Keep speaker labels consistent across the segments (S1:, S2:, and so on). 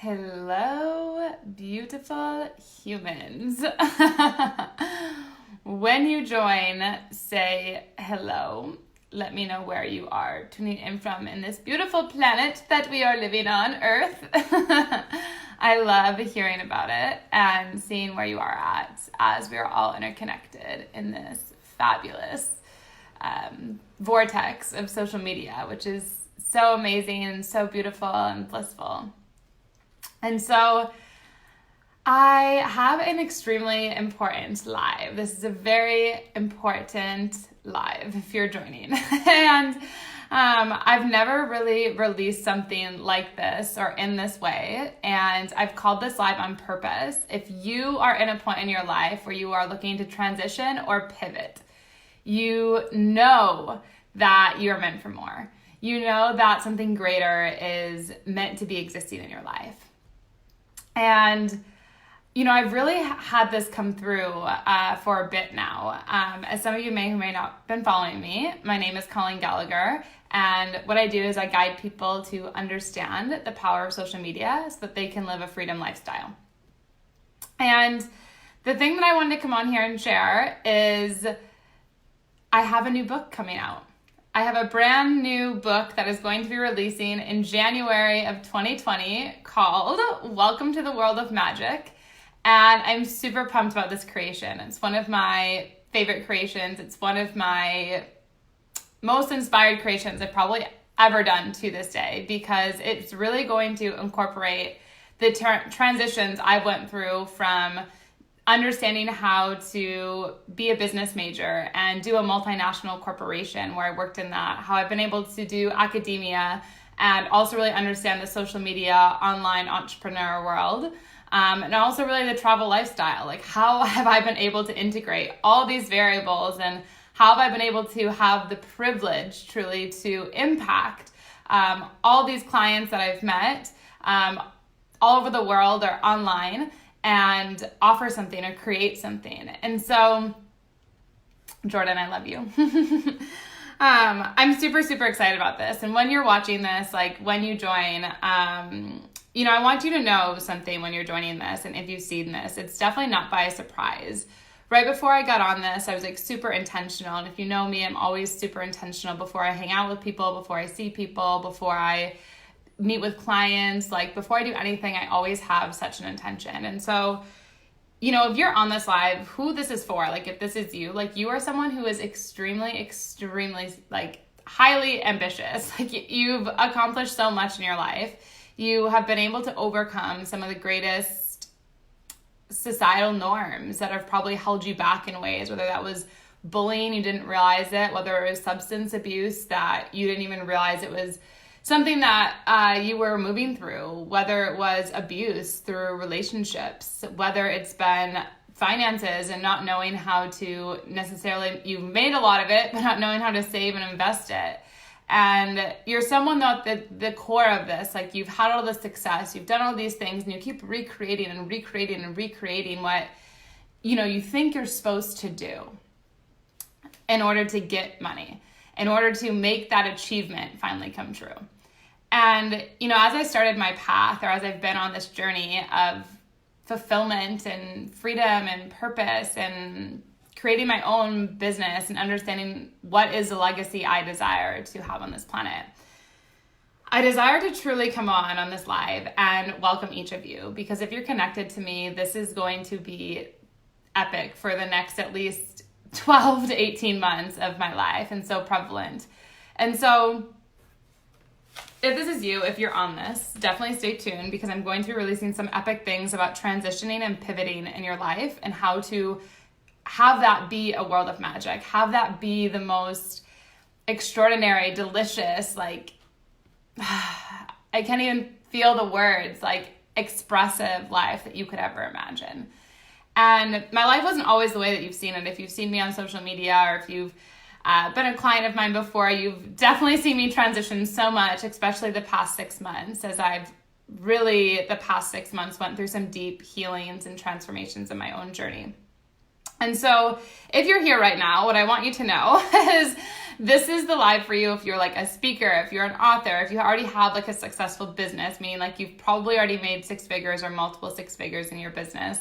S1: Hello, beautiful humans. When you join, say hello. Let me know where you are tuning in from in this beautiful planet that we are living on, Earth. I love hearing about it and seeing where you are at as we are all interconnected in this fabulous vortex of social media, which is so amazing and so beautiful and blissful. And so I have an extremely important live. This is a very important live if you're joining. And I've never really released something like this or in this way. And I've called this live on purpose. If you are in a point in your life where you are looking to transition or pivot, you know that you're meant for more. You know that something greater is meant to be existing in your life. And, you know, I've really had this come through for a bit now. As some of you may or may not have been following me, my name is Colleen Gallagher. And what I do is I guide people to understand the power of social media so that they can live a freedom lifestyle. And the thing that I wanted to come on here and share is I have a new book coming out. I have a brand new book that is going to be releasing in January of 2020 called Welcome to the World of Magic. And I'm super pumped about this creation. It's one of my favorite creations. It's one of my most inspired creations I've probably ever done to this day, because it's really going to incorporate the transitions I went through from understanding how to be a business major and do a multinational corporation where I worked in that, how I've been able to do academia and also really understand the social media online entrepreneur world. And also really the travel lifestyle. Like, how have I been able to integrate all these variables, and how have I been able to have the privilege truly to impact all these clients that I've met all over the world or online, and offer something or create something. And so, Jordan, I love you. I'm super, super excited about this. And when you're watching this, like when you join, you know, I want you to know something when you're joining this. And if you've seen this, it's definitely not by surprise. Right before I got on this, I was like super intentional. And if you know me, I'm always super intentional before I hang out with people, before I see people, before I meet with clients, like before I do anything, I always have such an intention. And so, you know, if you're on this live, who this is for, like if this is you, like you are someone who is extremely, like highly ambitious. Like you've accomplished so much in your life. You have been able to overcome some of the greatest societal norms that have probably held you back in ways, whether that was bullying, you didn't realize it, whether it was substance abuse that you didn't even realize it was something that you were moving through, whether it was abuse through relationships, whether it's been finances and not knowing how to necessarily, you've made a lot of it, but not knowing how to save and invest it. And you're someone that the core of this, like you've had all this success, you've done all these things, and you keep recreating and recreating and recreating what, you know, you think you're supposed to do in order to get money, in order to make that achievement finally come true. And, you know, as I started my path, or as I've been on this journey of fulfillment and freedom and purpose and creating my own business and understanding what is the legacy I desire to have on this planet, I desire to truly come on this live and welcome each of you, because if you're connected to me, this is going to be epic for the next at least 12 to 18 months of my life, and so prevalent. And so if this is you, if you're on this, definitely stay tuned, because I'm going to be releasing some epic things about transitioning and pivoting in your life and how to have that be a world of magic, have that be the most extraordinary, delicious, like, I can't even feel the words, like expressive life that you could ever imagine. And my life wasn't always the way that you've seen it. If you've seen me on social media, or if you've been a client of mine before, you've definitely seen me transition so much, especially the past 6 months, as I've really, the past 6 months, went through some deep healings and transformations in my own journey. And so if you're here right now, what I want you to know is this is the live for you if you're like a speaker, if you're an author, if you already have like a successful business, meaning like you've probably already made 6 figures or multiple 6 figures in your business.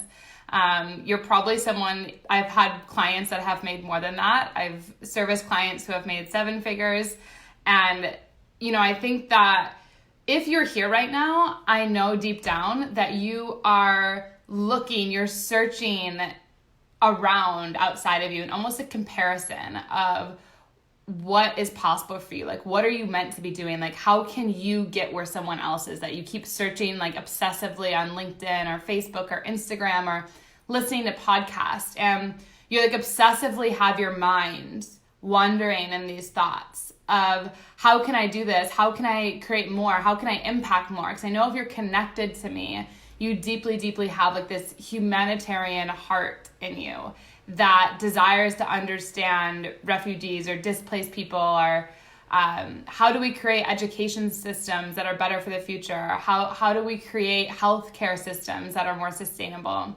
S1: You're probably someone, I've had clients that have made more than that. I've serviced clients who have made 7 figures. And, you know, I think that if you're here right now, I know deep down that you are looking, you're searching around outside of you and almost a comparison of what is possible for you. Like, what are you meant to be doing? Like, how can you get where someone else is? That you keep searching like obsessively on LinkedIn or Facebook or Instagram or listening to podcasts, and you like obsessively have your mind wandering in these thoughts of how can I do this? How can I create more? How can I impact more? Because I know if you're connected to me, you deeply, deeply have like this humanitarian heart in you that desires to understand refugees or displaced people, or how do we create education systems that are better for the future? How do we create healthcare systems that are more sustainable?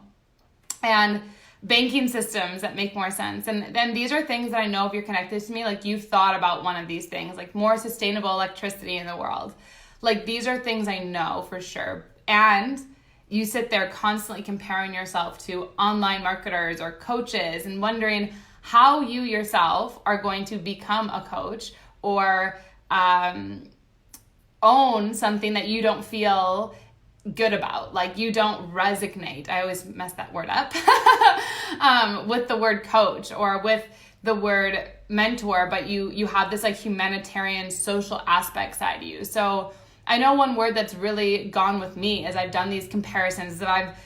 S1: And banking systems that make more sense. And then these are things that I know if you're connected to me, like you've thought about one of these things, like more sustainable electricity in the world. Like these are things I know for sure. And you sit there constantly comparing yourself to online marketers or coaches and wondering how you yourself are going to become a coach or own something that you don't feel good about, like you don't resonate. I always mess that word up with the word coach or with the word mentor, but you have this like humanitarian social aspect side of you. So I know one word that's really gone with me as I've done these comparisons, that I've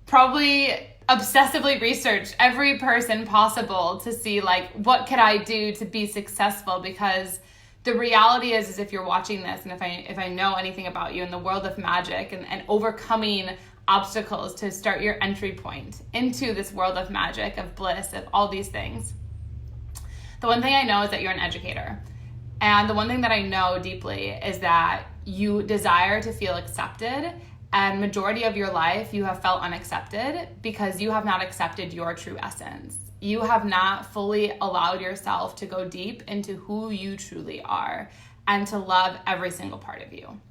S1: probably obsessively researched every person possible to see like what could I do to be successful, because the reality is if you're watching this, and if I know anything about you in the world of magic and overcoming obstacles to start your entry point into this world of magic, of bliss, of all these things, the one thing I know is that you're an educator. And the one thing that I know deeply is that you desire to feel accepted, and majority of your life you have felt unaccepted because you have not accepted your true essence. You have not fully allowed yourself to go deep into who you truly are and to love every single part of you.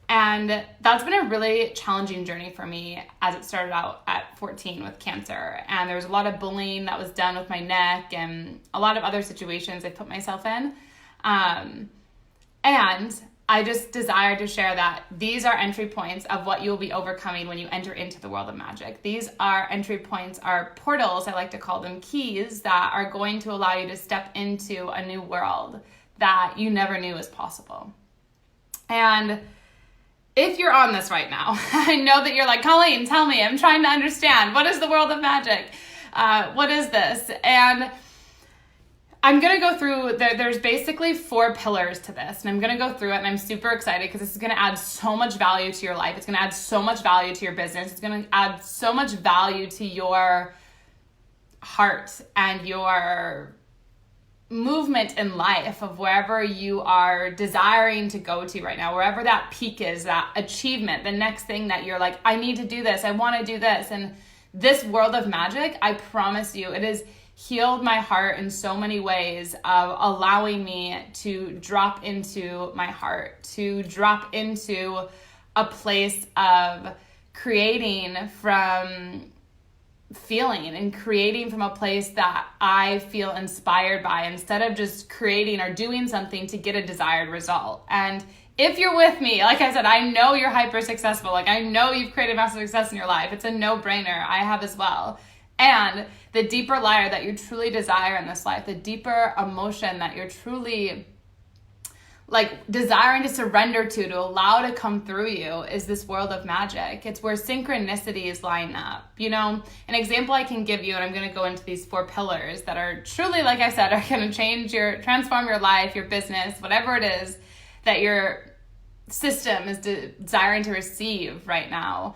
S1: And that's been a really challenging journey for me as it started out at 14 with cancer. And there was a lot of bullying that was done with my neck and a lot of other situations I put myself in. And I just desire to share that these are entry points of what you'll be overcoming when you enter into the world of magic. These are entry points, are portals, I like to call them, keys that are going to allow you to step into a new world that you never knew was possible. And if you're on this right now, I know that you're like, Colleen, tell me, I'm trying to understand. What is the world of magic? What is this? And I'm going to go through, there's basically 4 pillars to this, and I'm going to go through it, and I'm super excited because this is going to add so much value to your life. It's going to add so much value to your business. It's going to add so much value to your heart and your movement in life of wherever you are desiring to go to right now, wherever that peak is, that achievement, the next thing that you're like, I need to do this, I want to do this. And this world of magic, I promise you, it is healed my heart in so many ways of allowing me to drop into my heart, to drop into a place of creating from feeling and creating from a place that I feel inspired by, instead of just creating or doing something to get a desired result. And if you're with me, like I said, I know you're hyper successful. Like I know you've created massive success in your life. It's a no-brainer. I have as well. And the deeper layer that you truly desire in this life, the deeper emotion that you're truly like desiring to surrender to allow to come through you, is this world of magic. It's where synchronicities line up. You know, an example I can give you, and I'm going to go into these 4 pillars that are truly, like I said, are going to transform your life, your business, whatever it is that your system is desiring to receive right now.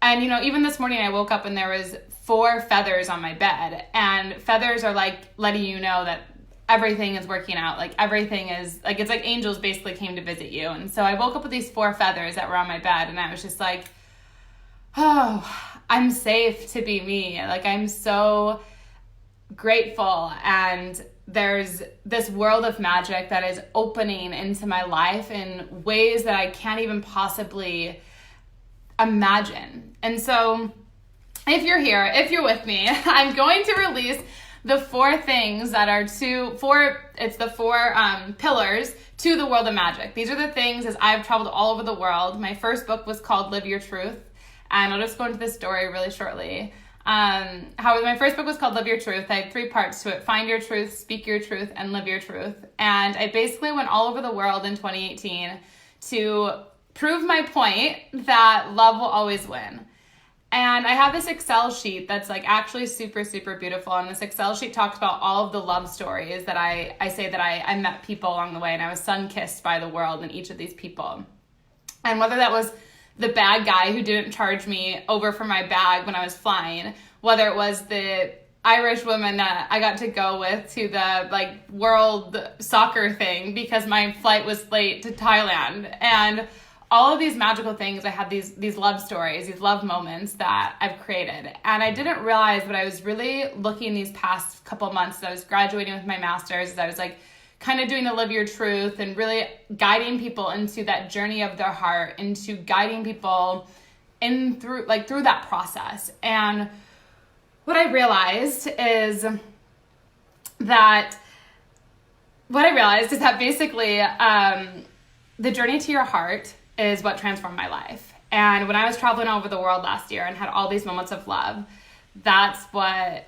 S1: And, you know, even this morning I woke up and there was 4 feathers on my bed, and feathers are like letting you know that everything is working out. Like everything is like, it's like angels basically came to visit you. And so I woke up with these 4 feathers that were on my bed, and I was just like, oh, I'm safe to be me. Like, I'm so grateful, and there's this world of magic that is opening into my life in ways that I can't even possibly imagine. And so if you're here, if you're with me, I'm going to release the 4 things that are the 4 pillars to the world of magic. These are the things as I've traveled all over the world. My first book was called Live Your Truth, and I'll just go into this story really shortly. My first book was called Live Your Truth. I had 3 parts to it: find your truth, speak your truth, and live your truth. And I basically went all over the world in 2018 to prove my point that love will always win. And I have this Excel sheet that's like actually super, super beautiful. And this Excel sheet talks about all of the love stories that I say that I met people along the way, and I was sun-kissed by the world in each of these people. And whether that was the bad guy who didn't charge me over for my bag when I was flying, whether it was the Irish woman that I got to go with to the world soccer thing because my flight was late to Thailand, and all of these magical things. I had these love stories, these love moments that I've created. And I didn't realize, but I was really looking these past couple months as I was graduating with my master's, as I was kind of doing the Live Your Truth and really guiding people into that journey of their heart, into guiding people through that process. And what I realized is that basically the journey to your heart is what transformed my life. And when I was traveling all over the world last year and had all these moments of love, that's what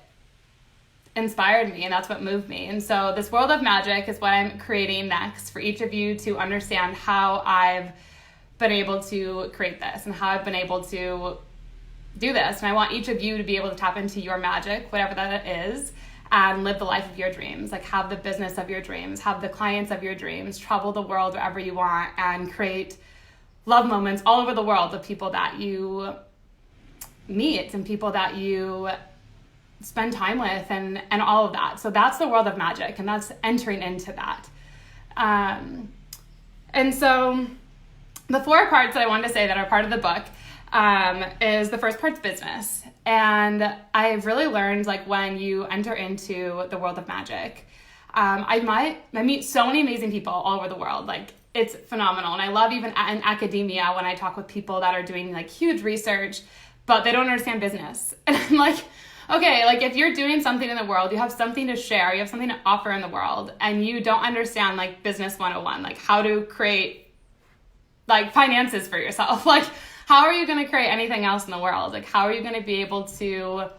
S1: inspired me, and that's what moved me. And so this world of magic is what I'm creating next for each of you to understand how I've been able to create this and how I've been able to do this. And I want each of you to be able to tap into your magic, whatever that is, and live the life of your dreams. Have the business of your dreams, have the clients of your dreams, travel the world wherever you want, and create love moments all over the world with people that you meet and people that you spend time with, and all of that. So that's the world of magic, and that's entering into that. And so the 4 parts that I wanted to say that are part of the book is the first part's business. And I've really learned, when you enter into the world of magic, I meet so many amazing people all over the world. It's phenomenal. And I love even in academia when I talk with people that are doing huge research, but they don't understand business. And I'm like, okay, if you're doing something in the world, you have something to share, you have something to offer in the world, and you don't understand business 101, how to create finances for yourself. How are you going to create anything else in the world? How are you going to be able to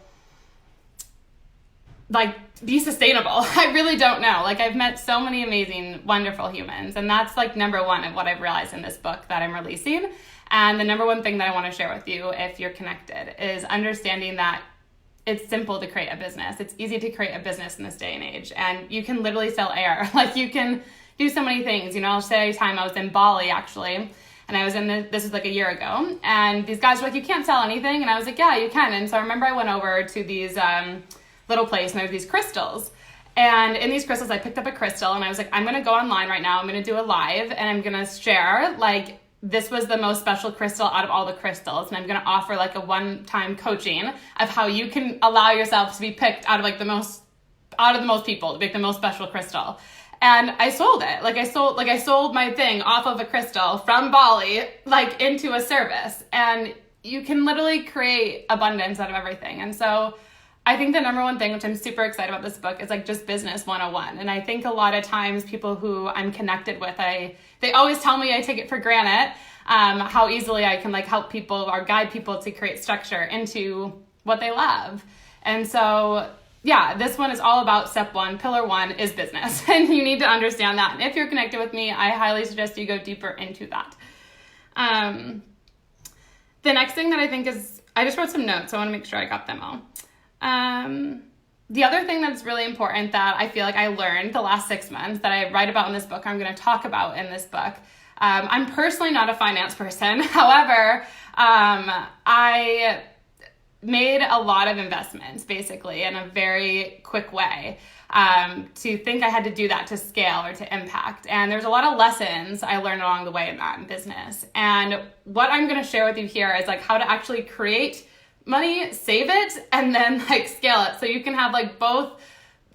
S1: be sustainable? I really don't know. I've met so many amazing, wonderful humans, and that's number 1 of what I've realized in this book that I'm releasing. And the number 1 thing that I want to share with you, if you're connected, is understanding that it's simple to create a business. It's easy to create a business in this day and age, and you can literally sell air. You can do so many things. I'll say a time I was in Bali actually, and I was this was a year ago, and these guys were you can't sell anything, and I was yeah, you can. And so I remember I went over to these little place, and there were these crystals, and in these crystals I picked up a crystal, and I was I'm gonna go online right now, I'm gonna do a live, and I'm gonna share this was the most special crystal out of all the crystals, and I'm going to offer a one-time coaching of how you can allow yourself to be picked out of the most people to pick the most special crystal. And I sold it. I sold my thing off of a crystal from Bali into a service, and you can literally create abundance out of everything. And so I think the number 1 thing, which I'm super excited about this book, is just business 101. And I think a lot of times people who I'm connected with, they always tell me I take it for granted how easily I can help people or guide people to create structure into what they love. And so, yeah, this one is all about step 1. Pillar 1 is business. And you need to understand that. And if you're connected with me, I highly suggest you go deeper into that. The next thing that I think is, I just wrote some notes, so I want to make sure I got them all. The other thing that's really important that I feel I learned the last 6 months that I write about in this book, I'm going to talk about in this book. I'm personally not a finance person. However, I made a lot of investments basically in a very quick way to think I had to do that to scale or to impact. And there's a lot of lessons I learned along the way in that in business. And what I'm going to share with you here is how to actually create money, save it, and then like scale it so you can have like both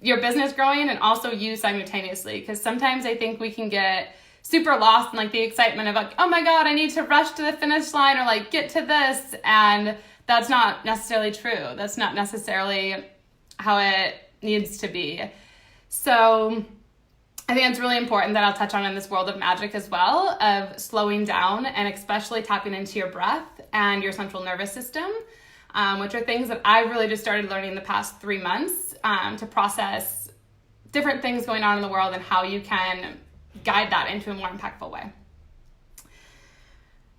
S1: your business growing and also you simultaneously. Because sometimes I think we can get super lost in like the excitement of like, oh my God, I need to rush to the finish line or like get to this. And that's not necessarily true. That's not necessarily how it needs to be. So I think it's really important that I'll touch on in this world of magic as well, of slowing down and especially tapping into your breath and your central nervous system, which are things that I've really just started learning the past 3 months to process different things going on in the world and how you can guide that into a more impactful way.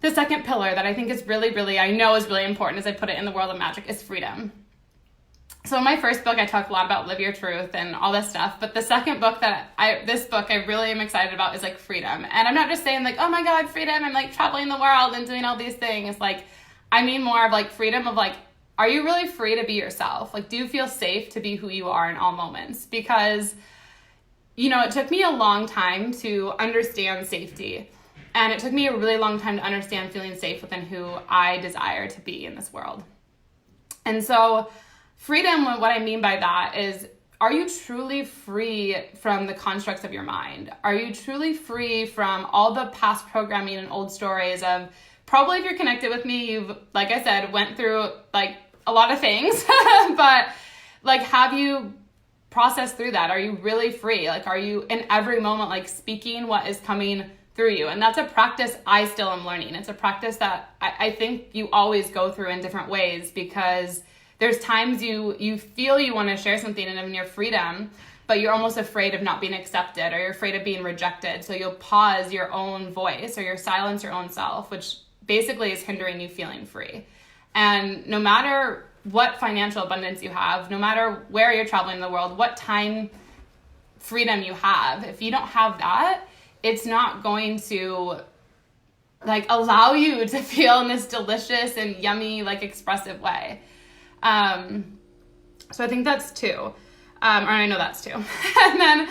S1: The second pillar that I think is really, I know is really important as I put it in the world of magic is freedom. So in my first book, I talked a lot about live your truth and all this stuff. But the second book this book I really am excited about is like freedom. And I'm not just saying like, oh my God, freedom, I'm like traveling the world and doing all these things. Like, I mean more of like freedom of like, are you really free to be yourself? Like, do you feel safe to be who you are in all moments? Because, you know, it took me a long time to understand safety. And it took me a really long time to understand feeling safe within who I desire to be in this world. And so freedom, what I mean by that is, are you truly free from the constructs of your mind? Are you truly free from all the past programming and old stories of, probably if you're connected with me, you've, like I said, went through like a lot of things, but like, have you processed through that? Are you really free? Like, are you in every moment, like speaking what is coming through you? And that's a practice I still am learning. It's a practice that I think you always go through in different ways, because there's times you feel you want to share something and in your freedom, but you're almost afraid of not being accepted or you're afraid of being rejected. So you'll pause your own voice or you'll silence your own self, which basically is hindering you feeling free. And no matter what financial abundance you have, no matter where you're traveling in the world, what time freedom you have, if you don't have that, it's not going to like allow you to feel in this delicious and yummy, like expressive way. So I think that's 2. Or I know that's 2. And then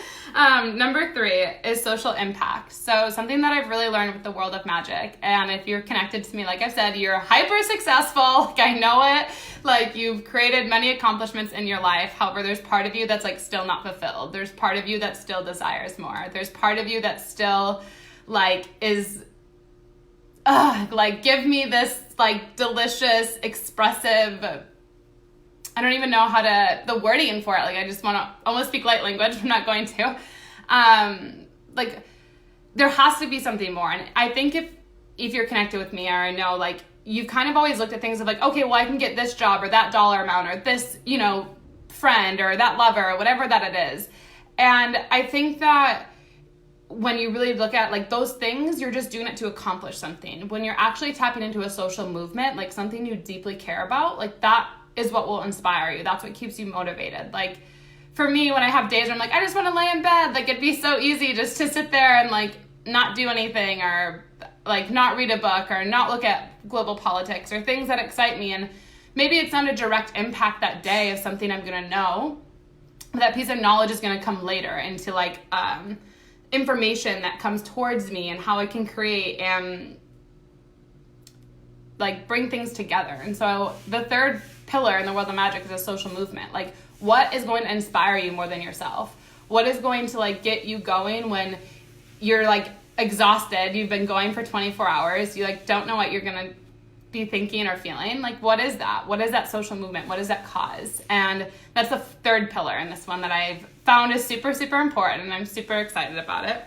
S1: number 3 is social impact. So something that I've really learned with the world of magic, and if you're connected to me, like I've said, you're hyper successful, like I know it, like you've created many accomplishments in your life. However, there's part of you that's like still not fulfilled. There's part of you that still desires more. There's part of you that still like is like, give me this like delicious, expressive, I don't even know the wording for it. Like, I just want to almost speak light language. I'm not going to. Like, there has to be something more. And I think if you're connected with me, or I know, like, you've kind of always looked at things of like, okay, well, I can get this job or that dollar amount or this, you know, friend or that lover or whatever that it is. And I think that when you really look at like those things, you're just doing it to accomplish something. When you're actually tapping into a social movement, like something you deeply care about, like that is what will inspire you. That's what keeps you motivated. Like for me, when I have days where I'm like, I just want to lay in bed, like it'd be so easy just to sit there and like not do anything, or like not read a book, or not look at global politics or things that excite me. And maybe it's not a direct impact that day of something I'm going to know, but that piece of knowledge is going to come later into like information that comes towards me and how I can create and like bring things together. And so the third pillar in the world of magic is a social movement. Like, what is going to inspire you more than yourself? What is going to like get you going when you're like exhausted, you've been going for 24 hours, you like don't know what you're going to be thinking or feeling? Like, what is that? What is that social movement? What is that cause? And that's the third pillar in this one that I've found is super, super important, and I'm super excited about it.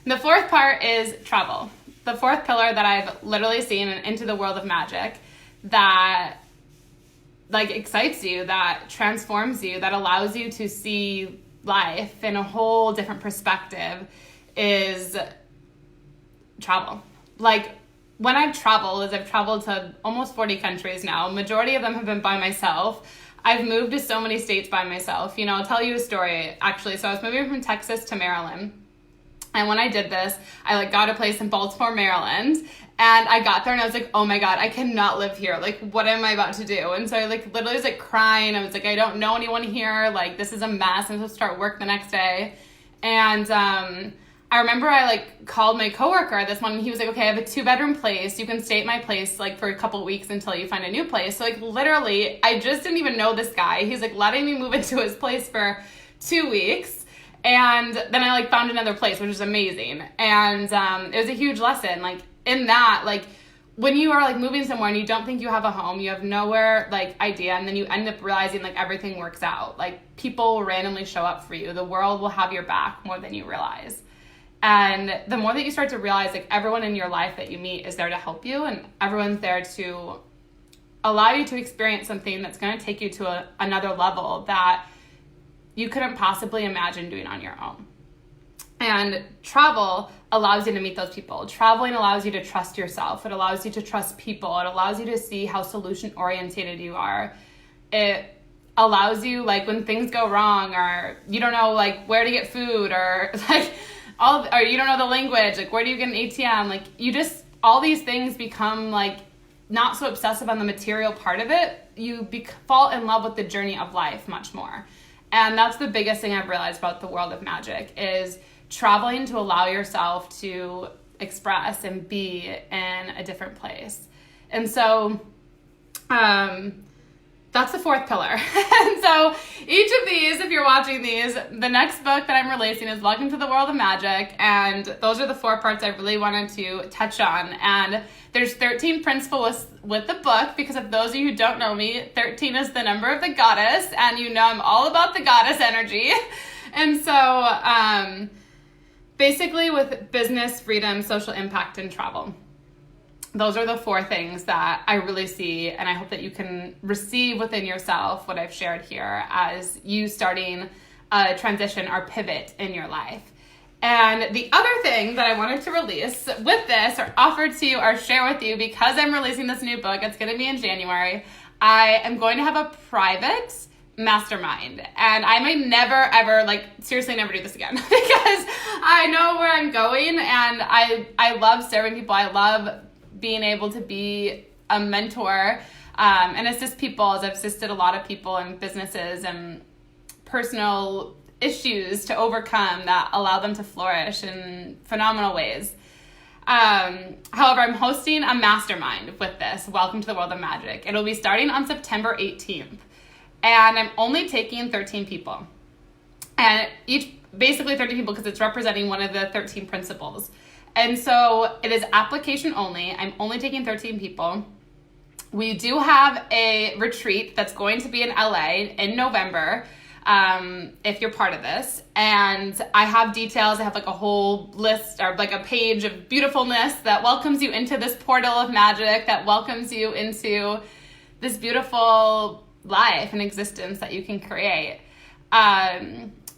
S1: The fourth part is travel. The fourth pillar that I've literally seen into the world of magic that like excites you, that transforms you, that allows you to see life in a whole different perspective is travel. Like, when I've traveled to almost 40 countries now. Majority of them have been by myself. I've moved to so many states by myself. You know, I'll tell you a story, actually. So I was moving from Texas to Maryland. And when I did this, I like got a place in Baltimore, Maryland. And I got there and I was like, oh my God, I cannot live here. Like, what am I about to do? And so I like literally was like crying. I was like, I don't know anyone here. Like, this is a mess. I'm supposed to start work the next day. And I remember I like called my coworker this one, and he was like, okay, I have a 2-bedroom place. You can stay at my place like for a couple of weeks until you find a new place. So like literally, I just didn't even know this guy. He's like letting me move into his place for 2 weeks. And then I like found another place, which is amazing. And it was a huge lesson. Like in that, like when you are like moving somewhere and you don't think you have a home, you have nowhere like idea, and then you end up realizing like everything works out. Like people will randomly show up for you. The world will have your back more than you realize. And the more that you start to realize like everyone in your life that you meet is there to help you, and everyone's there to allow you to experience something that's going to take you to another level that you couldn't possibly imagine doing on your own. And travel allows you to meet those people. Traveling allows you to trust yourself. It allows you to trust people. It allows you to see how solution oriented you are. It allows you, like when things go wrong, or you don't know like where to get food, or like or you don't know the language, like where do you get an ATM? Like you just, all these things become like not so obsessive on the material part of it. You fall in love with the journey of life much more. And that's the biggest thing I've realized about the world of magic, is traveling to allow yourself to express and be in a different place. And so that's the 4th pillar. And so each of these, if you're watching these, the next book that I'm releasing is Welcome to the World of Magic. And those are the 4 parts I really wanted to touch on. And there's 13 principles with the book, because of those of you who don't know me, 13 is the number of the goddess. And you know I'm all about the goddess energy. And so basically with business, freedom, social impact, and travel. Those are the 4 things that I really see, and I hope that you can receive within yourself what I've shared here as you starting a transition or pivot in your life. And the other thing that I wanted to release with this, or offer to you or share with you, because I'm releasing this new book, it's going to be in January, I am going to have a private mastermind. And I may never, ever, like seriously never do this again, because I know where I'm going, and I love serving people. I love being able to be a mentor and assist people, as I've assisted a lot of people in businesses and personal issues to overcome that allow them to flourish in phenomenal ways. However, I'm hosting a mastermind with this, Welcome to the World of Magic. It'll be starting on September 18th, and I'm only taking 13 people. And basically 13 people, because it's representing one of the 13 principles. And so it is application only. I'm only taking 13 people. We do have a retreat that's going to be in LA in November, if you're part of this. And I have details. I have like a whole list, or like a page of beautifulness that welcomes you into this portal of magic, that welcomes you into this beautiful life and existence that you can create.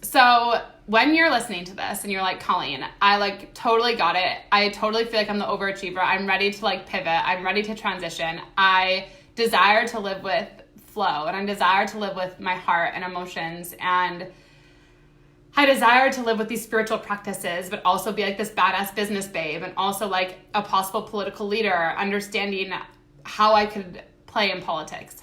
S1: So when you're listening to this and you're like, Colleen, I like totally got it. I totally feel like I'm the overachiever. I'm ready to like pivot. I'm ready to transition. I desire to live with flow, and I desire to live with my heart and emotions. And I desire to live with these spiritual practices, but also be like this badass business babe, and also like a possible political leader, understanding how I could play in politics.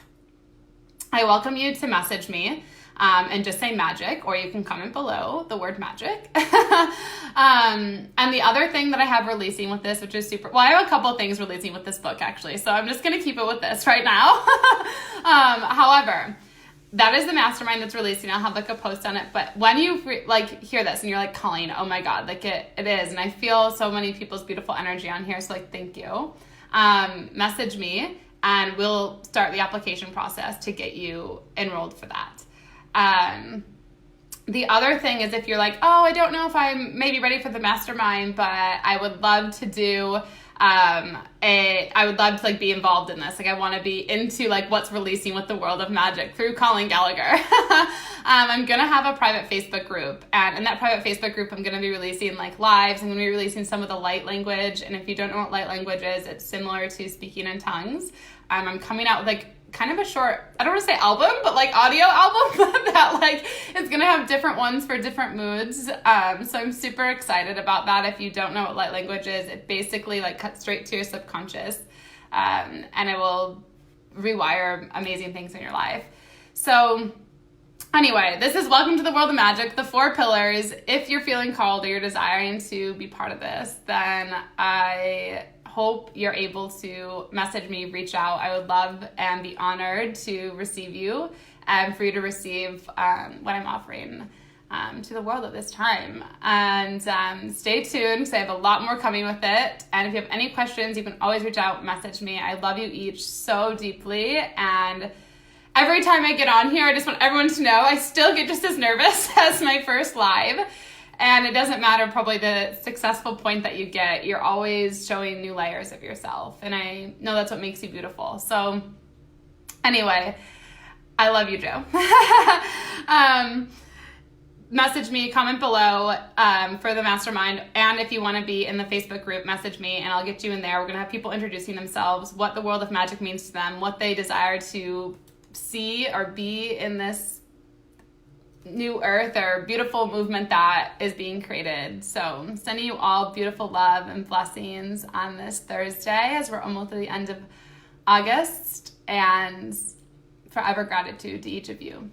S1: I welcome you to message me. And just say magic, or you can comment below the word magic. And the other thing that I have releasing with this, which is I have a couple things releasing with this book actually, so I'm just going to keep it with this right now. However, that is the mastermind that's releasing. I'll have like a post on it. But when you hear this and you're like, Colleen, oh my God, like it is. And I feel so many people's beautiful energy on here. So like, thank you. Message me and we'll start the application process to get you enrolled for that. The other thing is, if you're like, oh, I don't know if I'm maybe ready for the mastermind, but I would love to do, I would love to like be involved in this. Like I want to be into like what's releasing with the world of magic through Colleen Gallagher. I'm going to have a private Facebook group, and in that private Facebook group, I'm going to be releasing like lives. I'm going to be releasing some of the light language. And if you don't know what light language is, it's similar to speaking in tongues. I'm coming out with like kind of a short, I don't want to say album, but like audio album that like it's going to have different ones for different moods. So I'm super excited about that. If you don't know what light language is, it basically like cuts straight to your subconscious, and it will rewire amazing things in your life. So Anyway, this is Welcome to the World of Magic, the 4 pillars. If you're feeling called or you're desiring to be part of this, then I hope you're able to message me, reach out. I would love and be honored to receive you and for you to receive what I'm offering to the world at this time. And stay tuned because I have a lot more coming with it. And if you have any questions, you can always reach out, message me. I love you each so deeply. And every time I get on here, I just want everyone to know I still get just as nervous as my first live. And it doesn't matter probably the successful point that you get. You're always showing new layers of yourself. And I know that's what makes you beautiful. So anyway, I love you, Joe. Message me, comment below for the mastermind. And if you want to be in the Facebook group, message me and I'll get you in there. We're going to have people introducing themselves, what the world of magic means to them, what they desire to see or be in this new earth or beautiful movement that is being created. So sending you all beautiful love and blessings on this Thursday as we're almost at the end of August, and forever gratitude to each of you.